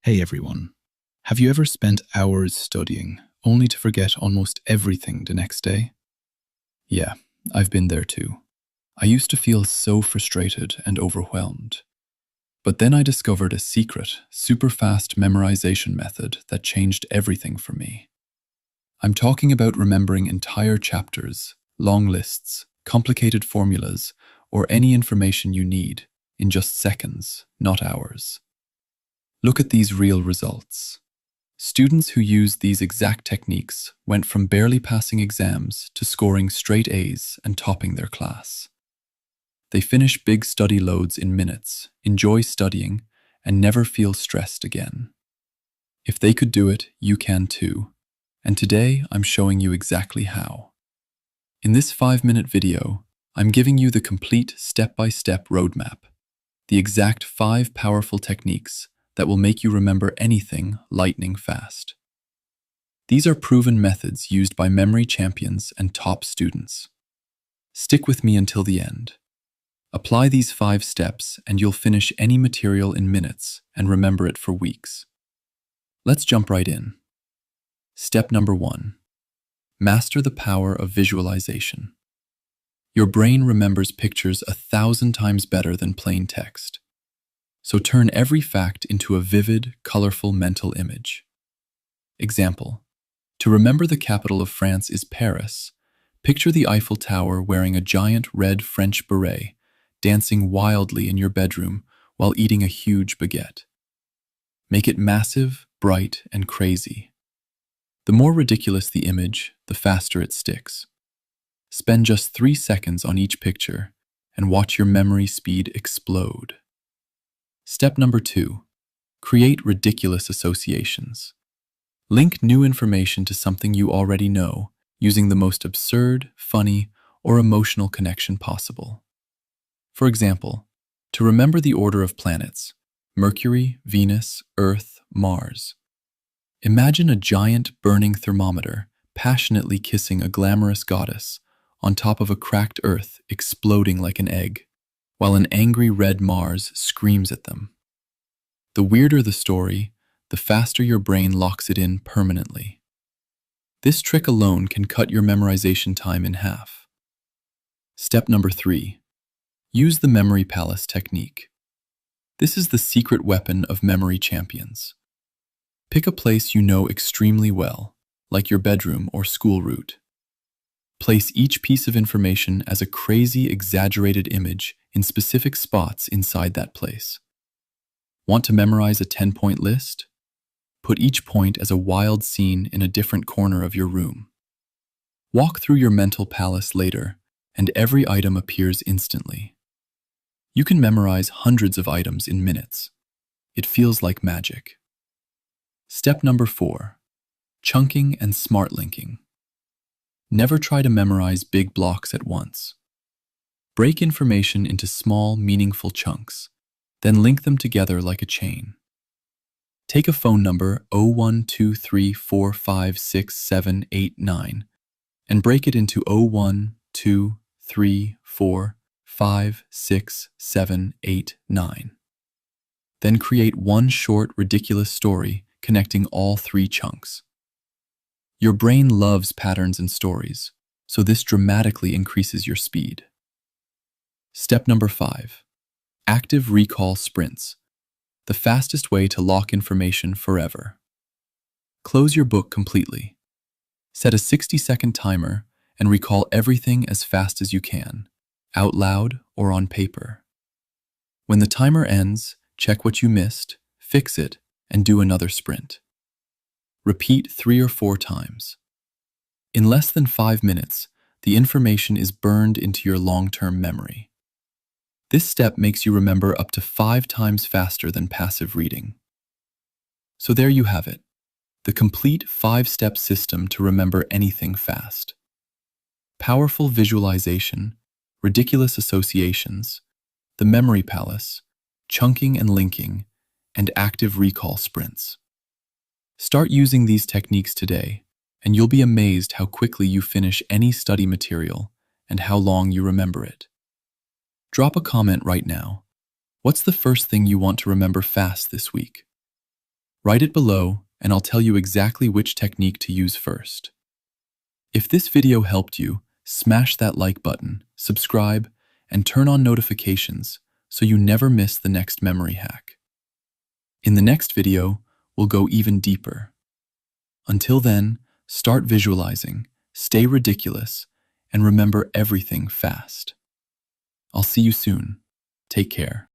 Hey everyone. Have you ever spent hours studying only to forget almost everything the next day? Yeah, I've been there too. I used to feel so frustrated and overwhelmed. But then I discovered a secret, super fast memorization method that changed everything for me. I'm talking about remembering entire chapters, long lists, complicated formulas, or any information you need in just seconds, not hours. Look at these real results. Students who used these exact techniques went from barely passing exams to scoring straight A's and topping their class. They finish big study loads in minutes, enjoy studying, and never feel stressed again. If they could do it, you can too. And today, I'm showing you exactly how. In this 5-minute video, I'm giving you the complete step-by-step roadmap, the exact 5 powerful techniques that will make you remember anything lightning fast. These are proven methods used by memory champions and top students. Stick with me until the end. Apply these 5 steps and you'll finish any material in minutes and remember it for weeks. Let's jump right in. Step number 1. Master the power of visualization. Your brain remembers pictures 1,000 times better than plain text. So turn every fact into a vivid, colorful mental image. Example: to remember the capital of France is Paris, picture the Eiffel Tower wearing a giant red French beret, dancing wildly in your bedroom while eating a huge baguette. Make it massive, bright, and crazy. The more ridiculous the image, the faster it sticks. Spend just 3 seconds on each picture and watch your memory speed explode. Step number 2. Create ridiculous associations. Link new information to something you already know using the most absurd, funny, or emotional connection possible. For example, to remember the order of planets: Mercury, Venus, Earth, Mars. Imagine a giant burning thermometer passionately kissing a glamorous goddess on top of a cracked Earth exploding like an egg, while an angry red Mars screams at them. The weirder the story, the faster your brain locks it in permanently. This trick alone can cut your memorization time in half. Step number 3. Use the memory palace technique. This is the secret weapon of memory champions. Pick a place you know extremely well, like your bedroom or school route. Place each piece of information as a crazy, exaggerated image in specific spots inside that place. Want to memorize a 10-point list? Put each point as a wild scene in a different corner of your room. Walk through your mental palace later, and every item appears instantly. You can memorize hundreds of items in minutes. It feels like magic. Step number 4. Chunking and smart linking. Never try to memorize big blocks at once. Break information into small, meaningful chunks, then link them together like a chain. Take a phone number 0123456789 and break it into 0123456789. Then create one short, ridiculous story connecting all 3 chunks. Your brain loves patterns and stories, so this dramatically increases your speed. Step number 5. Active recall sprints. The fastest way to lock information forever. Close your book completely. Set a 60-second timer and recall everything as fast as you can, out loud or on paper. When the timer ends, check what you missed, fix it, and do another sprint. Repeat 3 or 4 times. In less than 5 minutes, the information is burned into your long-term memory. This step makes you remember up to 5 times faster than passive reading. So there you have it, the complete 5-step system to remember anything fast. Powerful visualization, ridiculous associations, the memory palace, chunking and linking, and active recall sprints. Start using these techniques today, and you'll be amazed how quickly you finish any study material and how long you remember it. Drop a comment right now. What's the first thing you want to remember fast this week? Write it below, and I'll tell you exactly which technique to use first. If this video helped you, smash that like button, subscribe, and turn on notifications so you never miss the next memory hack. In the next video, we'll go even deeper. Until then, start visualizing, stay ridiculous, and remember everything fast. I'll see you soon. Take care.